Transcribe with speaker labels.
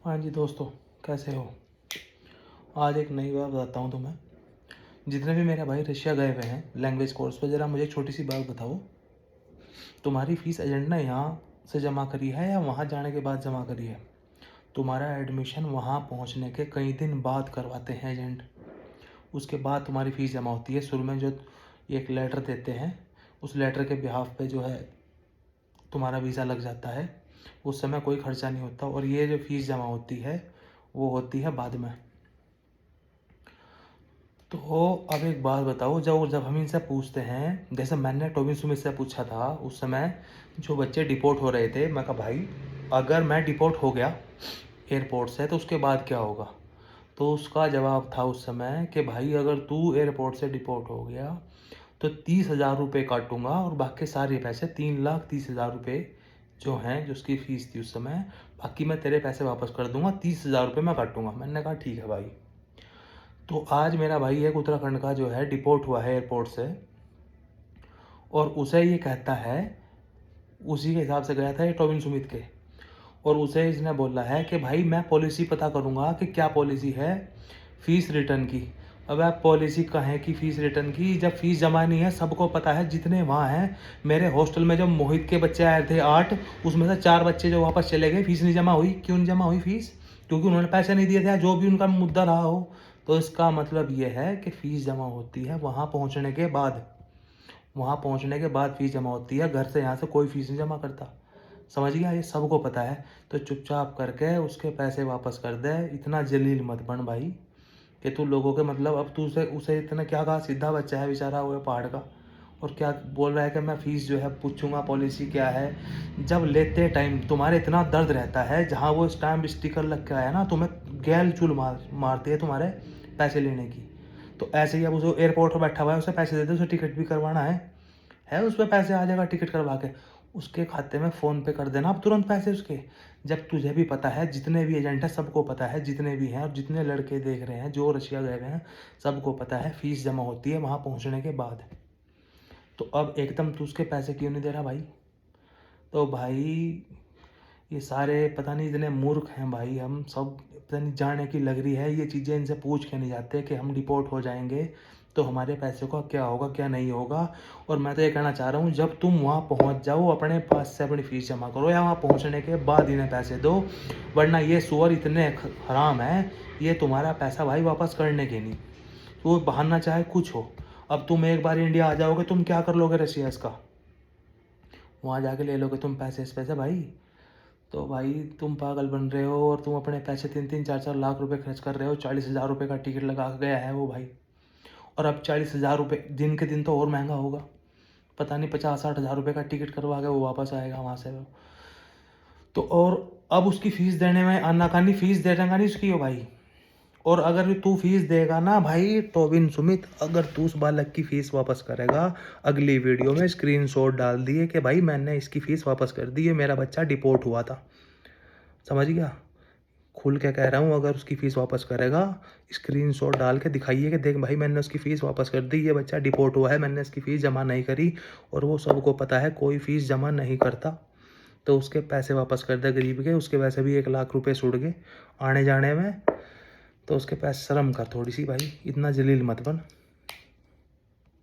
Speaker 1: हाँ जी दोस्तों, कैसे हो? आज एक नई बात बताता हूँ तुम्हें। जितने भी मेरे भाई रशिया गए हुए हैं लैंग्वेज कोर्स पर, ज़रा मुझे एक छोटी सी बात बताओ। तुम्हारी फ़ीस एजेंट ने यहाँ से जमा करी है या वहाँ जाने के बाद जमा करी है? तुम्हारा एडमिशन वहाँ पहुँचने के कई दिन बाद करवाते हैं एजेंट। उसके बाद तुम्हारी फ़ीस जमा होती है। शुरू में जो एक लेटर देते हैं, उस लेटर के बिहाफ पे जो है तुम्हारा वीज़ा लग जाता है। उस समय कोई खर्चा नहीं होता, और ये जो फ़ीस जमा होती है वो होती है बाद में। तो अब एक बात बताओ, जब जब हम इनसे पूछते हैं, जैसे मैंने टोबिन सुमित से पूछा था उस समय जो बच्चे डिपोर्ट हो रहे थे, मैं कहा भाई अगर मैं डिपोर्ट हो गया एयरपोर्ट से तो उसके बाद क्या होगा? तो उसका जवाब था उस समय कि भाई अगर तू एयरपोर्ट से डिपोर्ट हो गया तो 30,000 रुपये काटूंगा, और बाकी सारे पैसे 3,30,000 रुपये जो हैं, जो उसकी फ़ीस थी उस समय, बाकी मैं तेरे पैसे वापस कर दूंगा, 30,000 रुपये मैं काटूंगा। मैंने कहा ठीक है भाई। तो आज मेरा भाई एक उत्तराखंड का जो है डिपोर्ट हुआ है एयरपोर्ट से, और उसे ये कहता है, उसी के हिसाब से गया था ये टोबिन सुमित के, और उसे इसने बोला है कि भाई मैं पॉलिसी पता करूँगा कि क्या पॉलिसी है फ़ीस रिटर्न की। अब आप पॉलिसी कहें कि फ़ीस रिटर्न की, जब फ़ीस जमा नहीं है, सबको पता है जितने वहाँ हैं। मेरे हॉस्टल में जब मोहित के बच्चे आए थे 8, उसमें से 4 बच्चे जो वापस चले गए, फ़ीस नहीं जमा हुई। क्यों नहीं जमा हुई फ़ीस? क्योंकि उन्होंने पैसे नहीं दिए थे, जो भी उनका मुद्दा रहा हो। तो इसका मतलब ये है कि फ़ीस जमा होती है वहाँ पहुँचने के बाद। वहाँ पहुँचने के बाद फ़ीस जमा होती है, घर से यहाँ से कोई फ़ीस नहीं जमा करता। समझ गया? ये सबको पता है। तो चुपचाप करके उसके पैसे वापस कर दे। इतना जलील मत बन भाई कि तू लोगों के, मतलब अब तू उसे उसे इतना क्या कहा, सीधा बच्चा है बेचारा वो पहाड़ का, और क्या बोल रहा है कि मैं फ़ीस जो है पूछूंगा पॉलिसी क्या है। जब लेते टाइम तुम्हारे इतना दर्द रहता है, जहाँ वो स्टैम्प स्टिकर लग के आया ना, तुम्हें गैल चूल मारती है तुम्हारे पैसे लेने की। तो ऐसे ही अब उसे एयरपोर्ट पर बैठा हुआ है, उसे पैसे दे दे, उसे टिकट भी करवाना है उस पर पैसे आ जाएगा टिकट करवा के। उसके खाते में फ़ोन पे कर देना अब तुरंत पैसे उसके। जब तुझे भी पता है, जितने भी एजेंट हैं सबको पता है, जितने भी हैं और जितने लड़के देख रहे हैं जो रशिया गए हुए हैं, सबको पता है फ़ीस जमा होती है वहाँ पहुँचने के बाद। तो अब एकदम तू उसके पैसे क्यों नहीं दे रहा भाई? तो भाई ये सारे पता नहीं इतने मूर्ख हैं भाई, हम सब पता नहीं जाने की लग रही है ये चीज़ें। इनसे पूछ के नहीं जाते कि हम डिपोर्ट हो जाएंगे तो हमारे पैसे का क्या होगा क्या नहीं होगा। और मैं तो ये कहना चाह रहा हूँ, जब तुम वहाँ पहुँच जाओ अपने पास से अपनी फ़ीस जमा करो, या वहाँ पहुँचने के बाद इन्हें पैसे दो। वरना ये सुअर इतने हराम है, ये तुम्हारा पैसा भाई वापस करने के नहीं। तो बहाना चाहे कुछ हो, अब तुम एक बार इंडिया आ जाओगे, तुम क्या कर लोगे रशिया का? वहाँ जाके ले लोगे तुम पैसे इस पैसे भाई? तो भाई तुम पागल बन रहे हो, और तुम अपने पैसे 3-3, 4-4 लाख रुपए खर्च कर रहे हो। 40,000 रुपये का टिकट लगा के गया है वो भाई, और अब 40,000 रुपये दिन के दिन तो और महंगा होगा। पता नहीं 50-60 हज़ार रुपये का टिकट करवा के वो वापस आएगा वहाँ से वो। तो और अब उसकी फ़ीस देने में आनाकानी, फ़ीस दे देगा नहीं उसकी हो भाई। और अगर तू फीस देगा ना भाई टोबिन सुमित, अगर तू उस बालक की फ़ीस वापस करेगा, अगली वीडियो में स्क्रीनशॉट डाल दिए कि भाई मैंने इसकी फ़ीस वापस कर दी है, मेरा बच्चा डिपोर्ट हुआ था। समझ गया? खुल के कह रहा हूँ, अगर उसकी फ़ीस वापस करेगा, स्क्रीनशॉट डाल के दिखाइए कि देख भाई मैंने उसकी फ़ीस वापस कर दी, ये बच्चा डिपोर्ट हुआ है, मैंने इसकी फ़ीस जमा नहीं करी। और वो सबको पता है कोई फ़ीस जमा नहीं करता। तो उसके पैसे वापस कर दे गरीब के, उसके वैसे भी 1 लाख रुपये सुड़ गए आने जाने में। तो उसके पैसे शर्म कर थोड़ी सी भाई, इतना जलील मत बन।